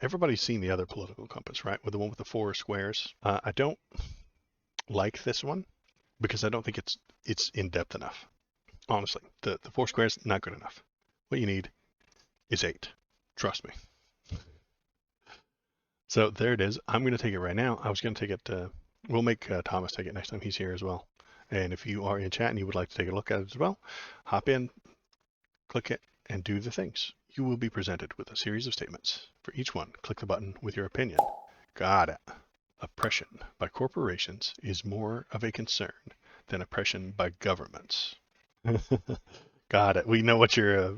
Everybody's seen the other political compass, right? With the one with the four squares. I don't like this one because I don't think it's in depth enough. Honestly, the four squares not good enough. What you need is eight. Trust me. So there it is. I'm going to take it right now. I was going to take it. We'll make Thomas take it next time he's here as well. And if you are in chat and you would like to take a look at it as well, hop in, click it, and do the things. You will be presented with a series of statements. For each one, click the button with your opinion. Got it. Oppression by corporations is more of a concern than oppression by governments. Got it. We know what your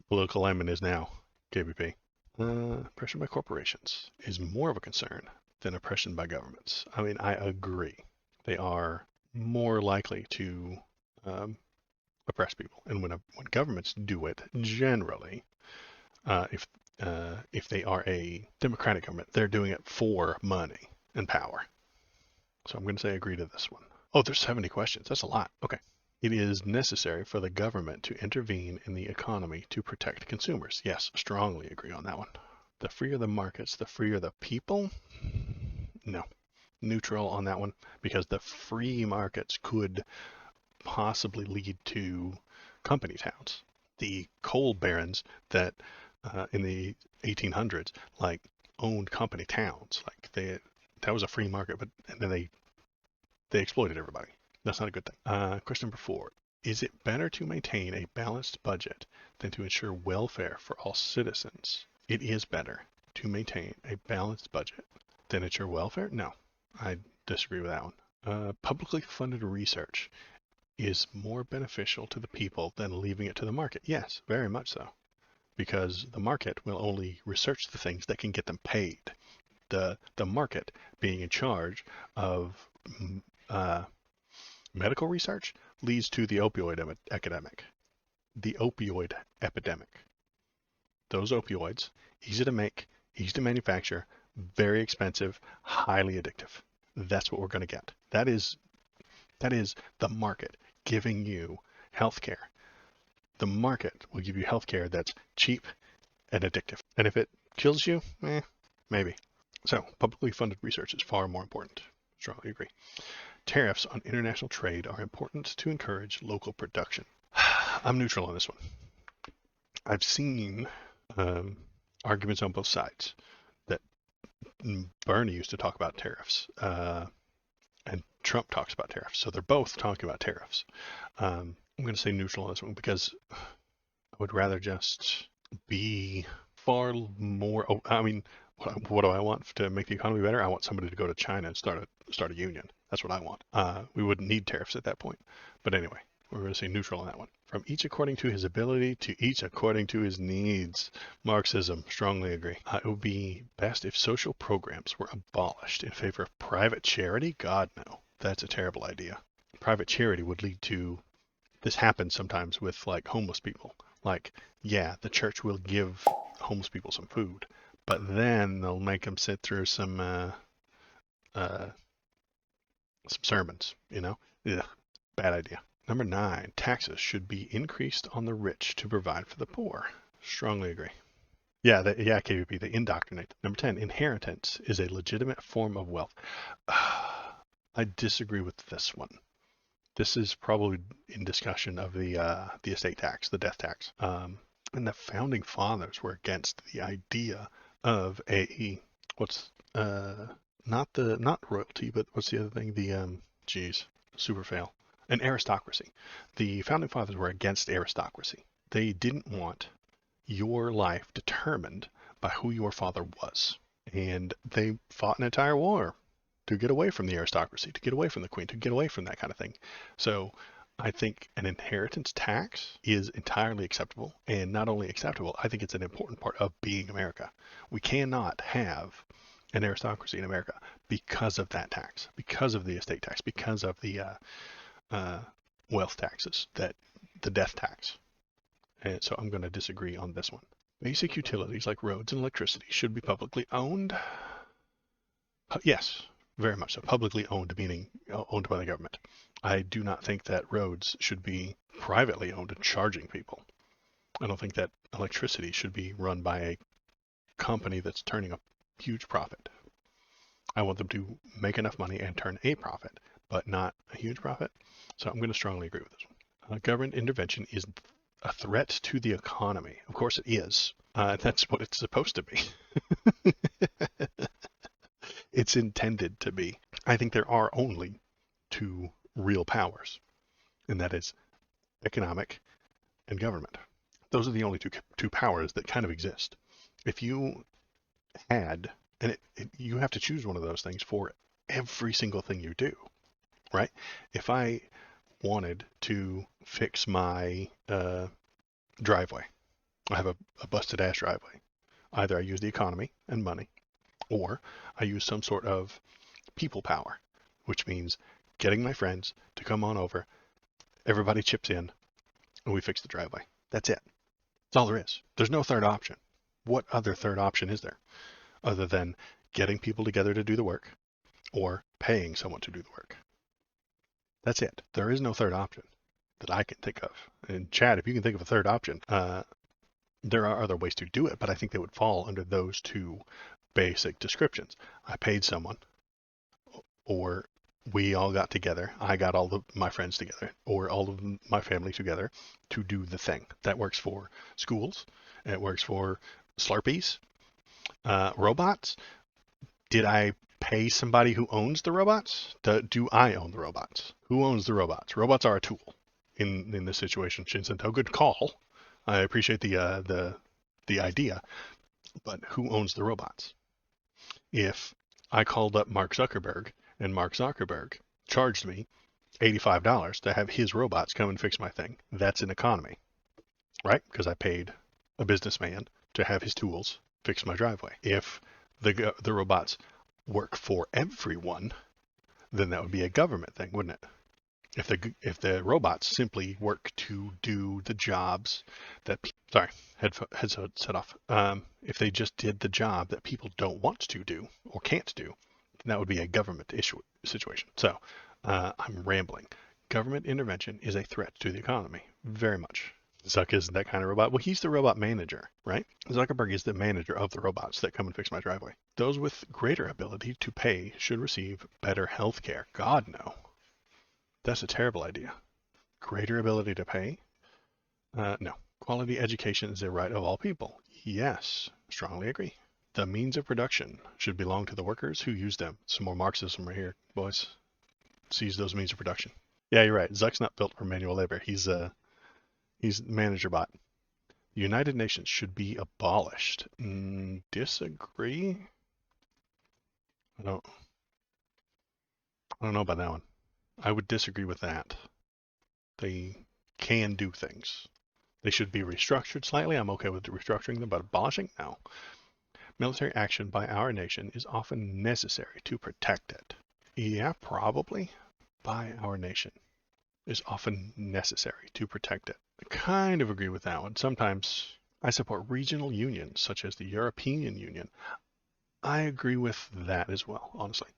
political alignment is now, KBP. Oppression by corporations is more of a concern than oppression by governments. I mean, I agree. They are more likely to oppress people, and when governments do it, generally, if they are a democratic government, they're doing it for money and power. So I'm going to say agree to this one. Oh, there's 70 questions. That's a lot. Okay. It is necessary for the government to intervene in the economy to protect consumers. Yes, strongly agree on that one. The freer the markets, the freer the people. No, neutral on that one, because the free markets could possibly lead to company towns. The coal barons that in the 1800s like owned company towns, like that was a free market, but and then they exploited everybody. That's not a good thing. Question number 4. Is it better to maintain a balanced budget than to ensure welfare for all citizens? It is better to maintain a balanced budget than ensure welfare? No, I disagree with that one. Publicly funded research is more beneficial to the people than leaving it to the market. Yes, very much so. Because the market will only research the things that can get them paid. The market being in charge of medical research leads to the opioid epidemic. The opioid epidemic. Those opioids, easy to make, easy to manufacture, very expensive, highly addictive. That's what we're going to get. That is the market giving you healthcare. The market will give you healthcare that's cheap and addictive. And if it kills you, maybe. So publicly funded research is far more important. Strongly agree. Tariffs on international trade are important to encourage local production. I'm neutral on this one. I've seen arguments on both sides. That Bernie used to talk about tariffs, and Trump talks about tariffs. So they're both talking about tariffs. I'm going to say neutral on this one because I would rather just be far more. I mean, what do I want to make the economy better? I want somebody to go to China and start a union. That's what I want. We wouldn't need tariffs at that point. But anyway, we're going to say neutral on that one. From each according to his ability to each according to his needs. Marxism, strongly agree. It would be best if social programs were abolished in favor of private charity. God, no. That's a terrible idea. Private charity would lead to, this happens sometimes with like homeless people. Like, yeah, the church will give homeless people some food, but then they'll make them sit through some sermons, you know? Yeah, bad idea. Number 9, taxes should be increased on the rich to provide for the poor. Strongly agree. Yeah, KVP, they indoctrinate. Number 10, inheritance is a legitimate form of wealth. I disagree with this one. This is probably in discussion of the estate tax, the death tax. And the founding fathers were against the idea of not royalty, but what's the other thing? Super fail. An aristocracy. The founding fathers were against aristocracy. They didn't want your life determined by who your father was. And they fought an entire war to get away from the aristocracy, to get away from the queen, to get away from that kind of thing. So I think an inheritance tax is entirely acceptable, and not only acceptable, I think it's an important part of being America. We cannot have an aristocracy in America because of that tax, because of the estate tax, because of the wealth taxes, the death tax. And so I'm going to disagree on this one. Basic utilities like roads and electricity should be publicly owned. Yes, very much so. Publicly owned, meaning owned by the government. I do not think that roads should be privately owned and charging people. I don't think that electricity should be run by a company that's turning a huge profit. I want them to make enough money and turn a profit, but not a huge profit. So I'm going to strongly agree with this one. Government intervention is a threat to the economy. Of course it is. That's what it's supposed to be. It's intended to be. I think there are only two real powers, and that is economic and government. Those are the only two powers that kind of exist. If you had, and you have to choose one of those things for every single thing you do, right? If I wanted to fix my driveway, I have a busted ass driveway. Either I use the economy and money, or I use some sort of people power, which means getting my friends to come on over, everybody chips in, and we fix the driveway. That's it. That's all there is. There's no third option. What other third option is there other than getting people together to do the work or paying someone to do the work? That's it. There is no third option that I can think of. And Chad, if you can think of a third option, there are other ways to do it, but I think they would fall under those two basic descriptions. I paid someone, or we all got together. I got all of my friends together, or all of my family together to do the thing. That works for schools. It works for Slurpees. Robots. Did I pay somebody who owns the robots? Do I own the robots? Who owns the robots? Robots are a tool in this situation. Shinzento, good call. I appreciate the idea, but who owns the robots? If I called up Mark Zuckerberg and Mark Zuckerberg charged me $85 to have his robots come and fix my thing, that's an economy, right? Because I paid a businessman to have his tools fix my driveway. If the robots work for everyone, then that would be a government thing, wouldn't it? If the robots simply work to do the jobs that headset set off. If they just did the job that people don't want to do or can't do, then that would be a government issue situation. So I'm rambling. Government intervention is a threat to the economy, very much. Zuck isn't that kind of robot. Well, he's the robot manager, right? Zuckerberg is the manager of the robots that come and fix my driveway. Those with greater ability to pay should receive better health care. God, no. That's a terrible idea. Greater ability to pay? No. Quality education is a right of all people. Yes, strongly agree. The means of production should belong to the workers who use them. Some more Marxism right here, boys. Seize those means of production. Yeah, you're right. Zuck's not built for manual labor. He's manager bot. The United Nations should be abolished. Disagree? I don't know about that one. I would disagree with that. They can do things. They should be restructured slightly. I'm okay with restructuring them, but abolishing? No. Military action by our nation is often necessary to protect it. Yeah, probably. By our nation is often necessary to protect it. I kind of agree with that one. Sometimes I support regional unions, such as the European Union. I agree with that as well, honestly.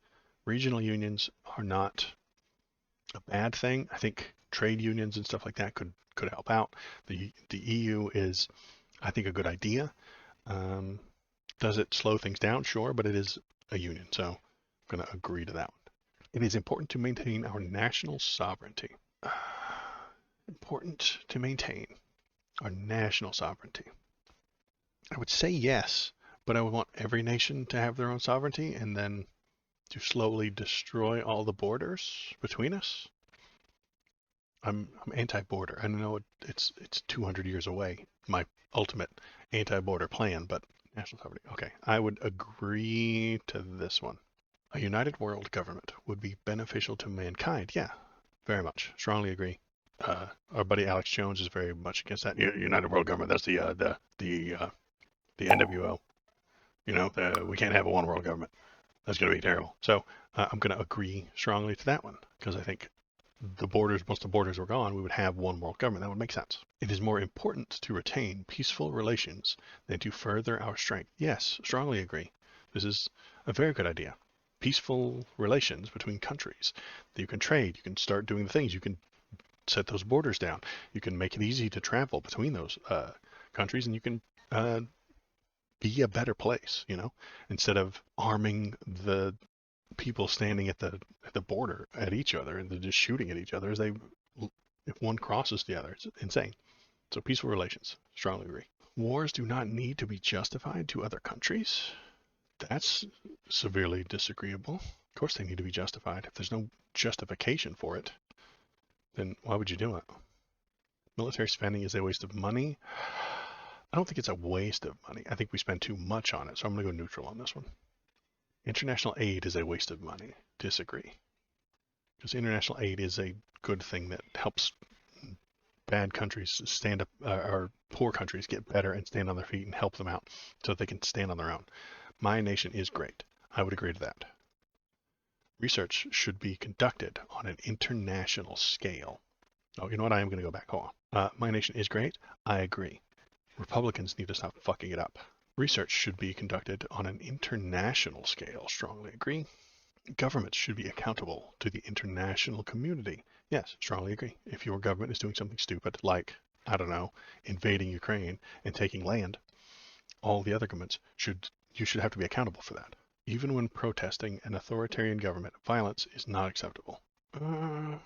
Regional unions are not a bad thing. I think trade unions and stuff like that could help out. The EU is, I think, a good idea. Does it slow things down? Sure, but it is a union, so I'm going to agree to that one. It is important to maintain our national sovereignty. Important to maintain our national sovereignty. I would say yes, but I would want every nation to have their own sovereignty and then to slowly destroy all the borders between us. I'm anti-border. I know it's 200 years away, my ultimate anti-border plan, but national sovereignty. Okay, I would agree to this one. A united world government would be beneficial to mankind. Yeah, very much. Strongly agree. Our buddy Alex Jones is very much against that. United world government. That's the NWO. We can't have a one world government. That's going to be terrible. So I'm going to agree strongly to that one because I think once the borders were gone, we would have one world government. That would make sense. It is more important to retain peaceful relations than to further our strength. Yes, strongly agree. This is a very good idea. Peaceful relations between countries. You can trade. You can start doing the things. You can set those borders down. You can make it easy to travel between those countries, and you can be a better place, instead of arming the people standing at the border at each other and they're just shooting at each other if one crosses the other. It's insane. So peaceful relations, strongly agree. Wars do not need to be justified to other countries. That's severely disagreeable. Of course they need to be justified. If there's no justification for it, then why would you do it? Military spending is a waste of money. I don't think it's a waste of money. I think we spend too much on it, so I'm going to go neutral on this one. International aid is a waste of money. Disagree. Because international aid is a good thing that helps bad countries stand up, or poor countries get better and stand on their feet and help them out so that they can stand on their own. My nation is great. I would agree to that. Research should be conducted on an international scale. Oh, you know what? I am going to go back. Hold on. My nation is great. I agree. Republicans need to stop fucking it up. Research should be conducted on an international scale. Strongly agree. Governments should be accountable to the international community. Yes, strongly agree. If your government is doing something stupid, like, I don't know, invading Ukraine and taking land, all the other governments you should have to be accountable for that. Even when protesting an authoritarian government, violence is not acceptable. I'm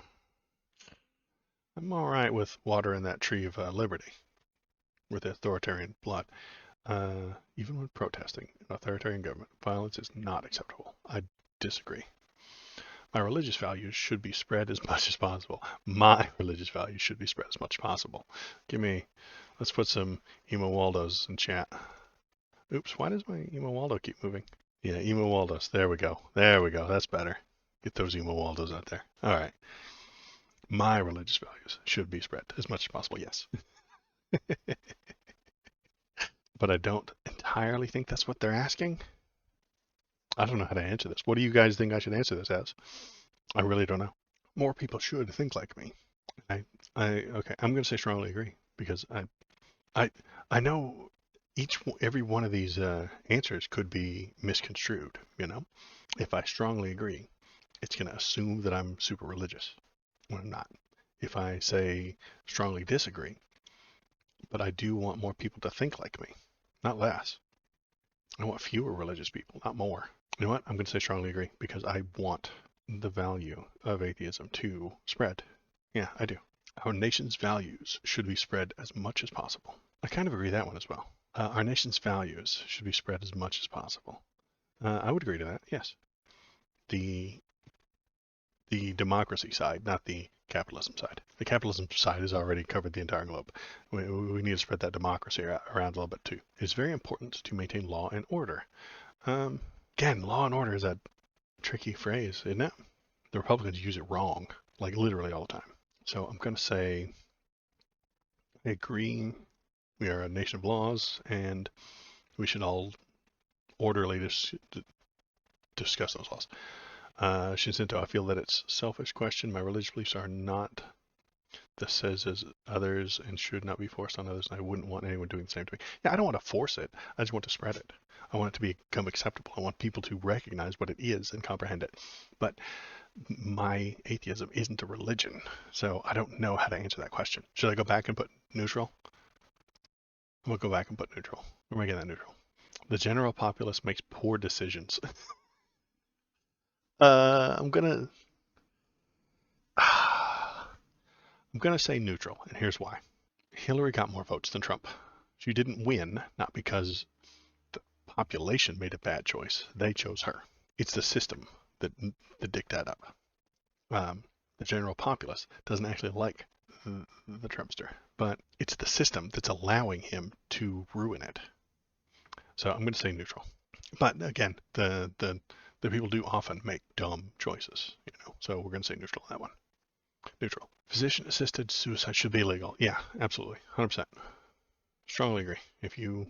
all right with water in that tree of liberty with authoritarian blood. Even when protesting an authoritarian government, violence is not acceptable. I disagree. My religious values should be spread as much as possible. My religious values should be spread as much as possible. Let's put some Emo Waldos in chat. Oops, why does my Emo Waldo keep moving? Yeah, Emo Waldos. There we go. There we go. That's better. Get those Emo Waldos out there. All right. My religious values should be spread as much as possible, yes. But I don't entirely think that's what they're asking. I don't know how to answer this. What do you guys think I should answer this as? I really don't know. More people should think like me. Okay, I'm going to say strongly agree because I know every one of these answers could be misconstrued. If I strongly agree, it's going to assume that I'm super religious when I'm not. If I say strongly disagree, but I do want more people to think like me, not less. I want fewer religious people, not more. You know what? I'm going to say strongly agree because I want the value of atheism to spread. Yeah, I do. Our nation's values should be spread as much as possible. I kind of agree that one as well. Our nation's values should be spread as much as possible. I would agree to that, yes. The democracy side, not the capitalism side. The capitalism side has already covered the entire globe. We need to spread that democracy around a little bit too. It's very important to maintain law and order. Again, law and order is a tricky phrase, isn't it? The Republicans use it wrong, like literally all the time. So I'm going to say I agree. We are a nation of laws, and we should all orderly discuss those laws. Shinsinto, I feel that it's a selfish question. My religious beliefs are not the says as others and should not be forced on others. And I wouldn't want anyone doing the same to me. Yeah, I don't want to force it. I just want to spread it. I want it to become acceptable. I want people to recognize what it is and comprehend it. But my atheism isn't a religion, so I don't know how to answer that question. Should I go back and put neutral? I'm going to go back and put neutral. We're making that neutral. The general populace makes poor decisions. I'm gonna say neutral, and here's why. Hillary got more votes than Trump. She didn't win, not because the population made a bad choice. They chose her. It's the system that dicked that up. The general populace doesn't actually like the Trumpster, but it's the system that's allowing him to ruin it. So I'm going to say neutral. But again, the people do often make dumb choices, so we're going to say neutral on that one. Neutral. Physician-assisted suicide should be illegal. Yeah, absolutely. 100%. Strongly agree. If you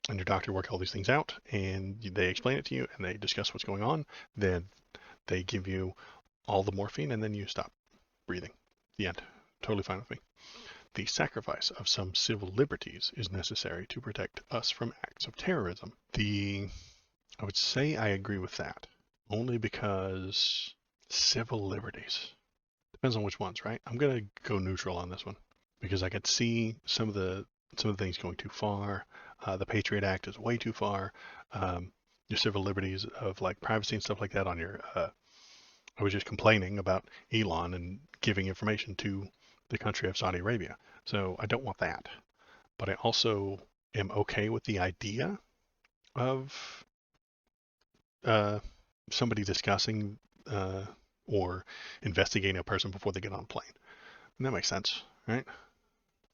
and your doctor work all these things out and they explain it to you and they discuss what's going on, then they give you all the morphine and then you stop breathing. The end. Totally fine with me. The sacrifice of some civil liberties is necessary to protect us from acts of terrorism. I would say I agree with that, only because civil liberties. Depends on which ones, right? I'm gonna go neutral on this one because I could see some of the things going too far. The Patriot Act is way too far. Your civil liberties of like privacy and stuff like that on your. I was just complaining about Elon and giving information to the country of Saudi Arabia. So I don't want that. But I also am okay with the idea of uh, somebody discussing or investigating a person before they get on a plane. And that makes sense, right?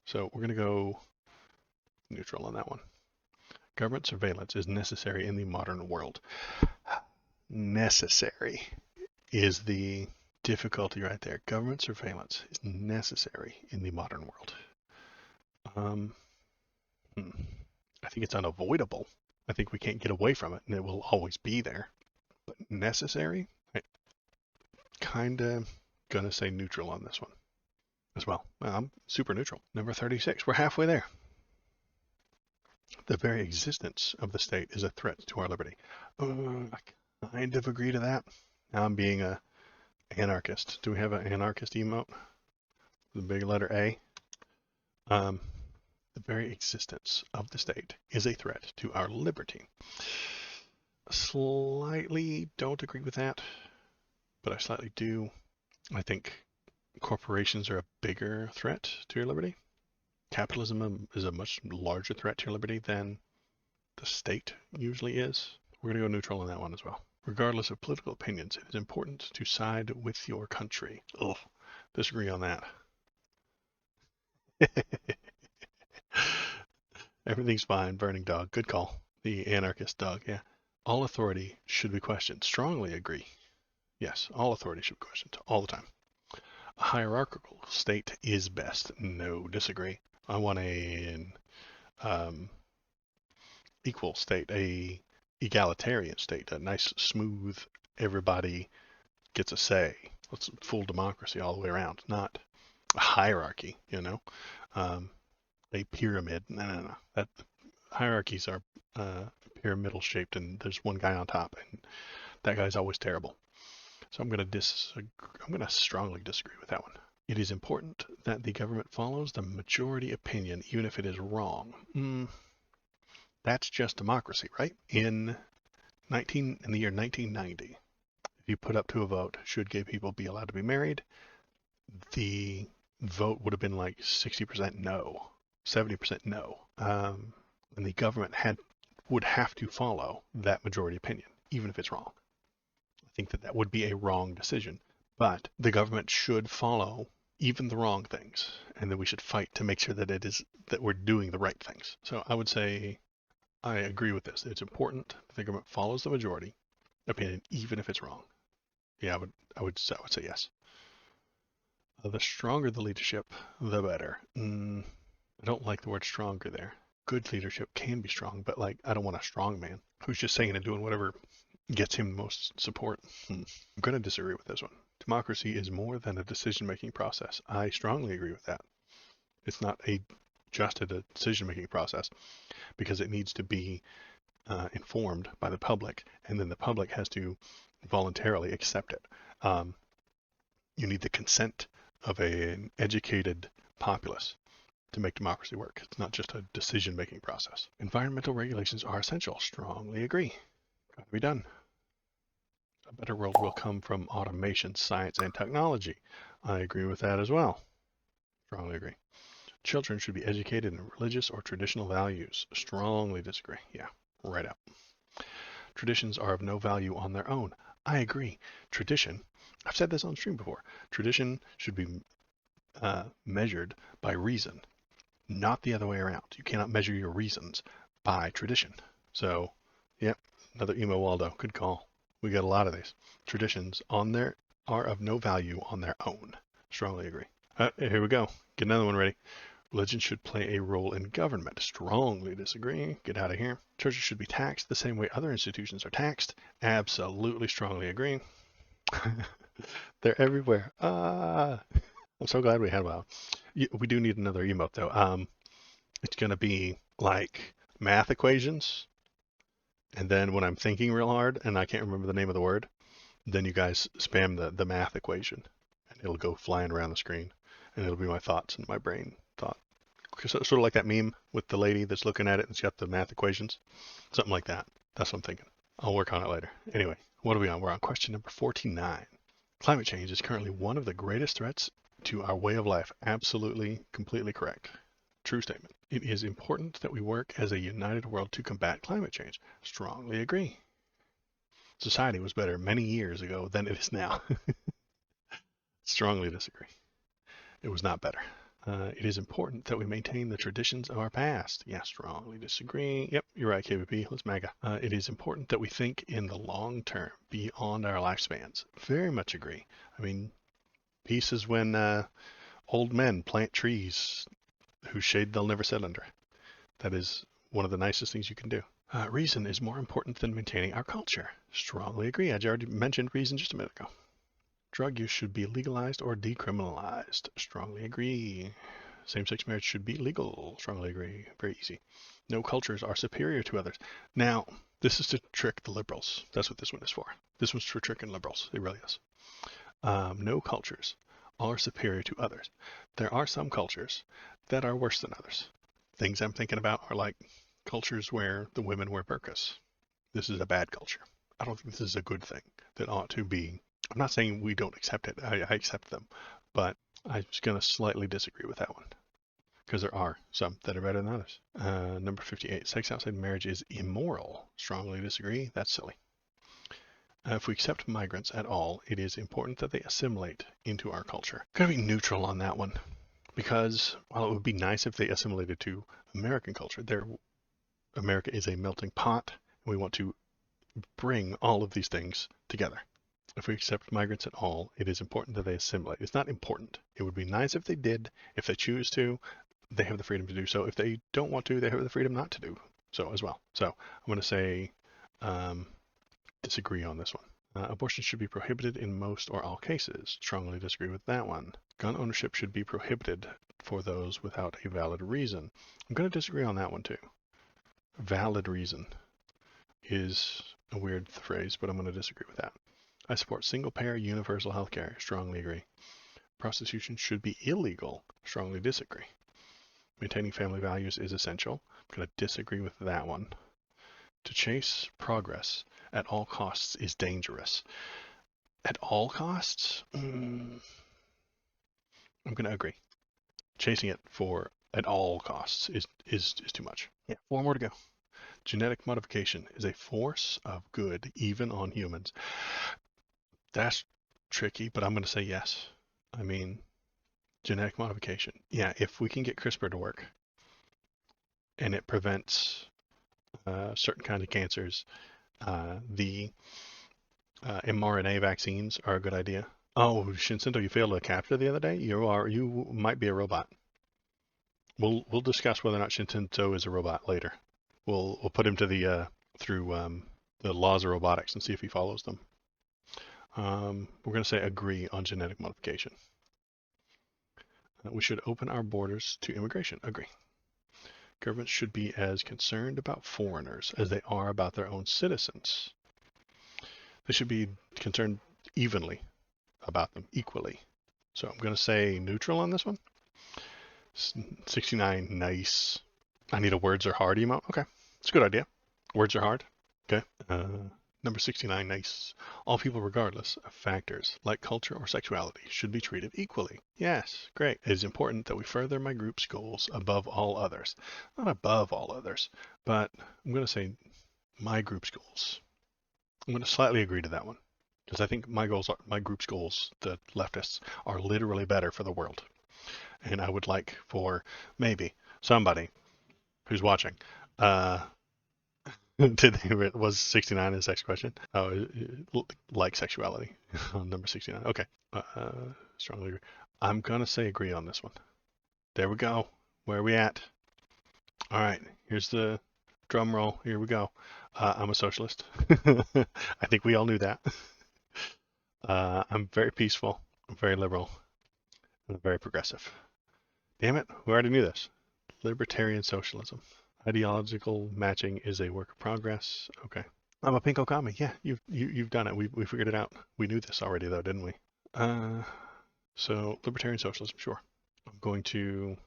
So we're going to go neutral on that one. Government surveillance is necessary in the modern world. Necessary is the difficulty right there. Government surveillance is necessary in the modern world. I think it's unavoidable. I think we can't get away from it, and it will always be there. But necessary? I kind of gonna say neutral on this one as well. I'm super neutral. Number 36. We're halfway there. The very existence of the state is a threat to our liberty. I kind of agree to that. Now I'm being a anarchist. Do we have an anarchist emote? The big letter A. The very existence of the state is a threat to our liberty. Slightly don't agree with that, but I slightly do. I think corporations are a bigger threat to your liberty. Capitalism is a much larger threat to your liberty than the state usually is. We're going to go neutral on that one as well. Regardless of political opinions, it is important to side with your country. Ugh, disagree on that. Everything's fine. Burning dog. Good call. The anarchist dog, yeah. All authority should be questioned. Strongly agree. Yes, all authority should be questioned all the time. A hierarchical state is best. No, disagree. I want an equal state, a egalitarian state, a nice, smooth, everybody gets a say. It's full democracy all the way around, not a hierarchy, you know, a pyramid. No. That hierarchies are pyramidal shaped, and there's one guy on top, and that guy's always terrible. So I'm going to strongly disagree with that one. It is important that the government follows the majority opinion, even if it is wrong. That's just democracy, right? In the year 1990, if you put up to a vote, should gay people be allowed to be married, the vote would have been like 60% no, 70% no. And the government would have to follow that majority opinion, even if it's wrong. I think that would be a wrong decision, but the government should follow even the wrong things, and that we should fight to make sure that we're doing the right things. So I would say I agree with this. It's important that the government follows the majority opinion, even if it's wrong. Yeah, I would say yes. The stronger the leadership, the better. I don't like the word stronger there. Good leadership can be strong, but like I don't want a strong man who's just saying and doing whatever gets him the most support. I'm going to disagree with this one. Democracy is more than a decision-making process. I strongly agree with that. It's not just a decision-making process, because it needs to be informed by the public, and then the public has to voluntarily accept it. You need the consent of an educated populace to make democracy work. It's not just a decision-making process. Environmental regulations are essential. Strongly agree. Got to be done. A better world will come from automation, science, and technology. I agree with that as well. Strongly agree. Children should be educated in religious or traditional values. Strongly disagree. Yeah, right out. Traditions are of no value on their own. I agree. Tradition, I've said this on stream before, tradition should be measured by reason, not the other way around. You cannot measure your reasons by tradition. So, yep, another emo Waldo. Good call. We got a lot of these. Traditions are of no value on their own. Strongly agree. Here we go. Get another one ready. Religion should play a role in government. Strongly disagree. Get out of here. Churches should be taxed the same way other institutions are taxed. Absolutely strongly agree. They're everywhere. I'm so glad we had one. We do need another emote though. It's going to be like math equations. And then when I'm thinking real hard and I can't remember the name of the word, then you guys spam the math equation and it'll go flying around the screen and it'll be my thoughts and my brain thought. Sort of like that meme with the lady that's looking at it and she's got the math equations. Something like that. That's what I'm thinking. I'll work on it later. Anyway, what are we on? We're on question number 49. Climate change is currently one of the greatest threats to our way of life. Absolutely, completely correct. True statement. It is important that we work as a united world to combat climate change. Strongly agree. Society was better many years ago than it is now. Strongly disagree. It was not better. It is important that we maintain the traditions of our past. Yeah, strongly disagree. Yep, you're right, KVP. Let's MAGA. It is important that we think in the long term, beyond our lifespans. Very much agree. I mean, peace is when old men plant trees whose shade they'll never sit under. That is one of the nicest things you can do. Reason is more important than maintaining our culture. Strongly agree. I already mentioned reason just a minute ago. Drug use should be legalized or decriminalized. Strongly agree. Same-sex marriage should be legal. Strongly agree. Very easy. No cultures are superior to others. Now, this is to trick the liberals. That's what this one is for. This one's for tricking liberals. It really is. No cultures are superior to others. There are some cultures that are worse than others. Things I'm thinking about are like cultures where the women wear burqas. This is a bad culture. I don't think this is a good thing that ought to be. I'm not saying we don't accept it. I accept them, but I'm just going to slightly disagree with that one because there are some that are better than others. Number 58, sex outside marriage is immoral. Strongly disagree. That's silly. If we accept migrants at all, it is important that they assimilate into our culture. Going to be neutral on that one because while it would be nice if they assimilated to American culture, America is a melting pot. And we want to bring all of these things together. If we accept migrants at all, it is important that they assimilate. It's not important. It would be nice if they did. If they choose to, they have the freedom to do so. If they don't want to, they have the freedom not to do so as well. So I'm going to say disagree on this one. Abortion should be prohibited in most or all cases. Strongly disagree with that one. Gun ownership should be prohibited for those without a valid reason. I'm going to disagree on that one too. Valid reason is a weird phrase, but I'm going to disagree with that. I support single-payer universal health care. Strongly agree. Prostitution should be illegal. Strongly disagree. Maintaining family values is essential. I'm going to disagree with that one. To chase progress at all costs is dangerous. At all costs? I'm going to agree. Chasing it for at all costs is too much. Yeah, 4 more to go. Genetic modification is a force of good even on humans. That's tricky, but I'm going to say yes. I mean, genetic modification. Yeah, if we can get CRISPR to work and it prevents certain kinds of cancers, the mRNA vaccines are a good idea. Oh, Shinsinto, you failed a captcha the other day? You might be a robot. We'll discuss whether or not Shinsinto is a robot later. We'll put him to the through the laws of robotics and see if he follows them. We're going to say agree on genetic modification. We should open our borders to immigration. Agree. Governments should be as concerned about foreigners as they are about their own citizens. They should be concerned evenly about them, equally. So I'm going to say neutral on this one. 69, nice. I need a words are hard emote. Okay, it's a good idea. Words are hard. Okay. Number 69, nice. All people, regardless of factors like culture or sexuality, should be treated equally. Yes, great. It is important that we further my group's goals above all others. Not above all others, but I'm going to say my group's goals. I'm going to slightly agree to that one because I think my group's goals, the leftists, are literally better for the world. And I would like for maybe somebody who's watching was 69 a sex question? Oh, like sexuality on number 69. Okay. Strongly agree. I'm going to say agree on this one. There we go. Where are we at? All right. Here's the drum roll. Here we go. I'm a socialist. I think we all knew that. I'm very peaceful. I'm very liberal. I'm very progressive. Damn it. We already knew this. Libertarian socialism. Ideological matching is a work of progress. Okay. I'm a pinko kami. Yeah, you've done it. We figured it out. We knew this already though, didn't we? So libertarian socialism, sure. I'm going to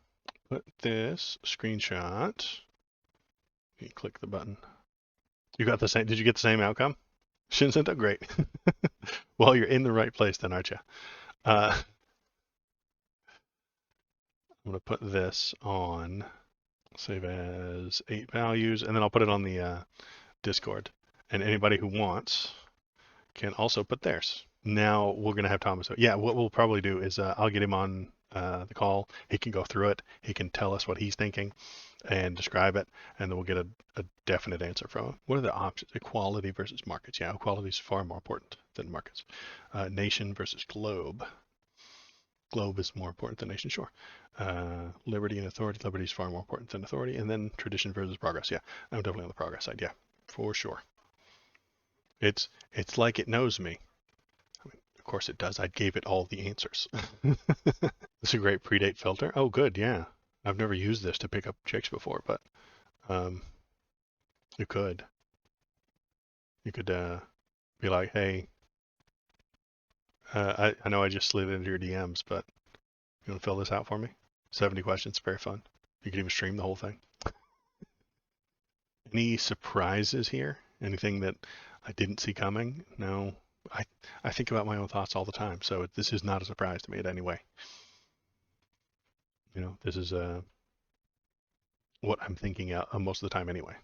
put this screenshot. You click the button. You got the same, did you get the same outcome? Shinzento, great. Well, you're in the right place then, aren't you? I'm going to put this on, save as 8 values, and then I'll put it on the Discord. And anybody who wants can also put theirs. Now we're going to have Thomas. Yeah, what we'll probably do is I'll get him on the call. He can go through it. He can tell us what he's thinking and describe it, and then we'll get a definite answer from him. What are the options? Equality versus markets. Yeah, equality is far more important than markets. Nation versus globe. Globe is more important than nation, sure. Liberty and authority. Liberty is far more important than authority. And then tradition versus progress. Yeah, I'm definitely on the progress side. Yeah, for sure. It's like it knows me. I mean, of course it does. I gave it all the answers. This is a great predate filter. Oh, good. Yeah, I've never used this to pick up chicks before, but um, you could. You could be like, hey, I know I just slid into your DMs, but you want to fill this out for me? 70 questions, very fun. You can even stream the whole thing. Any surprises here? Anything that I didn't see coming? No. I think about my own thoughts all the time, so this is not a surprise to me in any way. You know, this is what I'm thinking out most of the time anyway.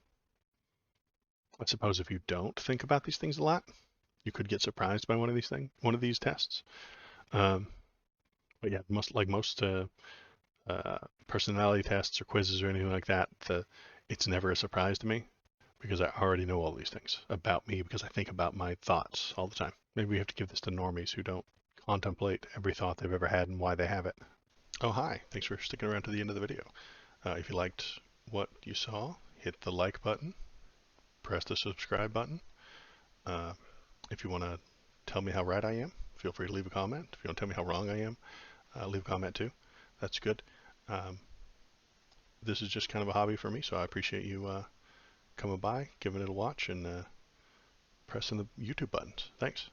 I suppose if you don't think about these things a lot, you could get surprised by one of these tests. Um, but yeah, most personality tests or quizzes or anything like that, it's never a surprise to me because I already know all these things about me because I think about my thoughts all the time. Maybe we have to give this to normies who don't contemplate every thought they've ever had and why they have it. Oh, hi. Thanks for sticking around to the end of the video. If you liked what you saw, hit the like button, press the subscribe button. Uh, if you want to tell me how right I am, feel free to leave a comment. If you want to tell me how wrong I am, leave a comment too. That's good. Um, this is just kind of a hobby for me, so I appreciate you coming by, giving it a watch, and pressing the YouTube buttons. Thanks.